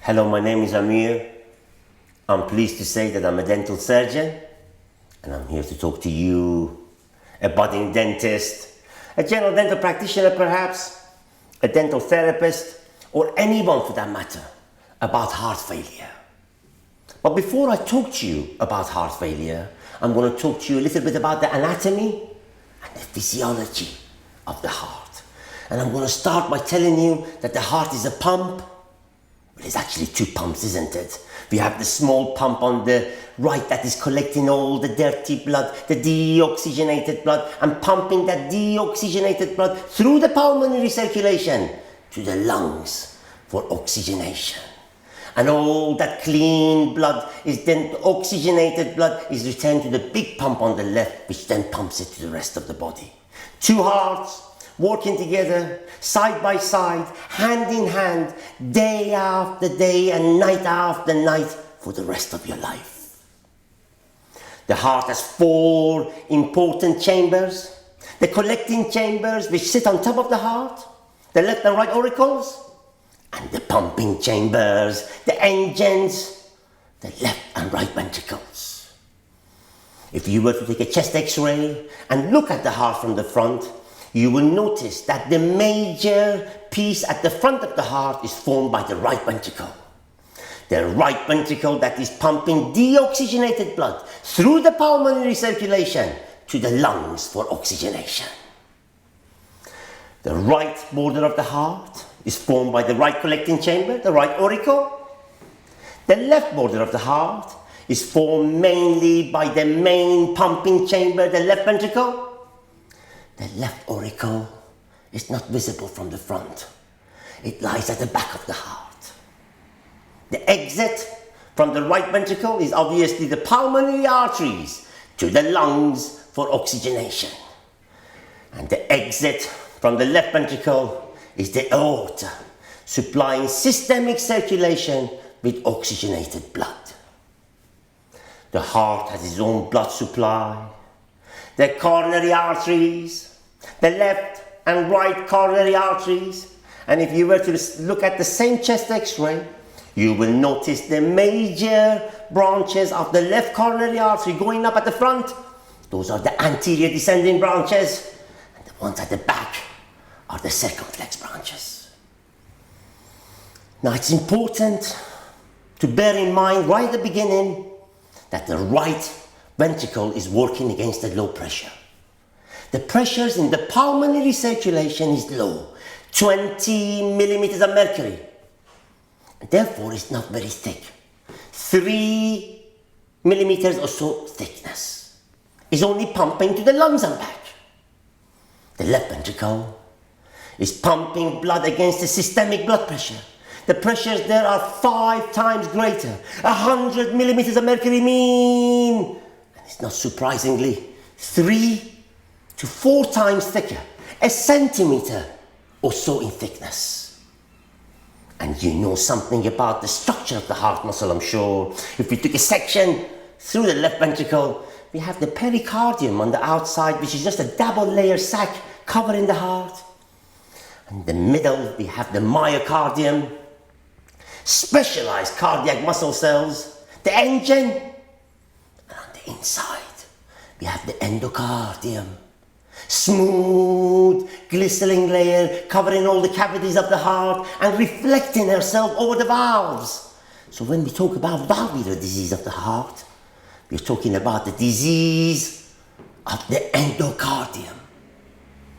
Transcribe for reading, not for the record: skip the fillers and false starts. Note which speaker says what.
Speaker 1: Hello, my name is Amir. I'm pleased to say that I'm a dental surgeon and I'm here to talk to you, a budding dentist, a general dental practitioner perhaps, a dental therapist, or anyone for that matter, about heart failure. But before I talk to you about heart failure, I'm going to talk to you a little bit about the anatomy and the physiology of the heart. And I'm going to start by telling you that the heart is a pump. Well, it's actually two pumps, isn't it? We have the small pump on the right that is collecting all the dirty blood, the deoxygenated blood, and pumping that deoxygenated blood through the pulmonary circulation to the lungs for oxygenation. And all that clean blood is then, oxygenated blood is returned to the big pump on the left, which then pumps it to the rest of the body. Two hearts working together, side by side, hand in hand, day after day and night after night for the rest of your life. The heart has four important chambers. The collecting chambers which sit on top of the heart, the left and right auricles, and the pumping chambers, the engines, the left and right ventricles. If you were to take a chest x-ray and look at the heart from the front, you will notice that the major piece at the front of the heart is formed by the right ventricle. The right ventricle that is pumping deoxygenated blood through the pulmonary circulation to the lungs for oxygenation. The right border of the heart is formed by the right collecting chamber, the right auricle. The left border of the heart is formed mainly by the main pumping chamber, the left ventricle. The left auricle is not visible from the front. It lies at the back of the heart. The exit from the right ventricle is obviously the pulmonary arteries to the lungs for oxygenation. And the exit from the left ventricle is the aorta, supplying systemic circulation with oxygenated blood. The heart has its own blood supply. The coronary arteries, the left and right coronary arteries, and if you were to look at the same chest x-ray, you will notice the major branches of the left coronary artery going up at the front. Those are the anterior descending branches, and the ones at the back are the circumflex branches. Now it's important to bear in mind right at the beginning that the right ventricle is working against the low pressure. The pressures in the pulmonary circulation is low, 20 millimeters of mercury. Therefore, it's not very thick. 3 millimeters or so thickness. It's only pumping to the lungs and back. The left ventricle is pumping blood against the systemic blood pressure. The pressures there are 5 times greater, 100 millimeters of mercury mean. It's not surprisingly 3 to 4 times thicker, a centimeter or so in thickness. And you know something about the structure of the heart muscle, I'm sure. If we took a section through the left ventricle, we have the pericardium on the outside, which is just a double layer sac covering the heart. In the middle, we have the myocardium, specialized cardiac muscle cells, the engine, and on the inside, we have the endocardium, smooth, glistening layer covering all the cavities of the heart and reflecting herself over the valves. So when we talk about valvular disease of the heart, we're talking about the disease of the endocardium.